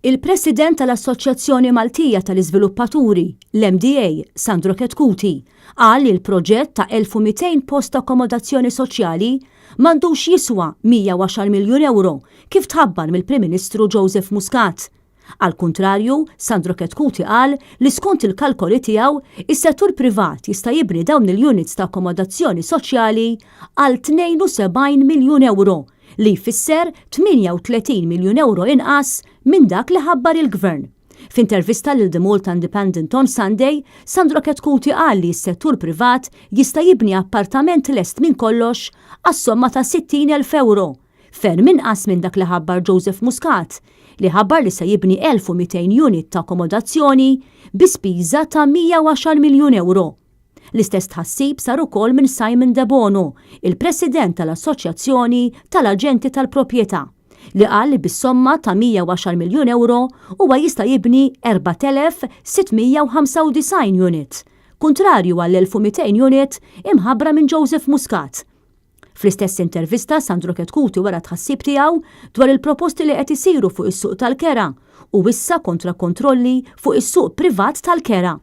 Il-President tal-Assoċjazzjoni Maltija tal-Iżviluppaturi, l-MDA, Sandro Ketkuti, qal li l-proġett ta' 1200 post akkomodazzjoni soċjali m'għandux jiswa 110 miljun euro kif tħabbar mill-Prim Ministru Joseph Muscat. Al kuntrarju, Sandro Ketkuti qal li skont il-kalkoli tiegħu is-settur privat jista' jibni dawn il-units ta' akkomodazzjoni soċjali għal 72 miljun euro li jfisser 38 miljun euro inqas minn dak li ħabbar il-Gvern. F'intervista lil The Malta Independent on Sunday, Sandro Ketkuti qal li s-settur privat jista' jibni appartament lest minn kollox għas-somma ta' 60,000 euro, ferm inqas minn dak li ħabbar Joseph Muscat, li ħabbar li se jibni 1200 unit ta' akkomodazzjoni bi spiża ta' 110 miljun euro. L-istess tħassib sar ukoll minn Simon De Bono, il-President tal-Assoċjazzjoni tal-Aġenti tal-Proprjetà, li qal li bis-somma ta' 110 miljun euro huwa jista' jibni 4,695 unit, kuntrarju għall-1200 unit imħabbra minn Joseph Muscat. Fl-istess intervista Sandro Ketkuti wara tħassib tiegħu dwar il-proposti li qed isiru fuq is-suq tal-kera u issa kontra kontrolli fuq is-suq privat tal-kera.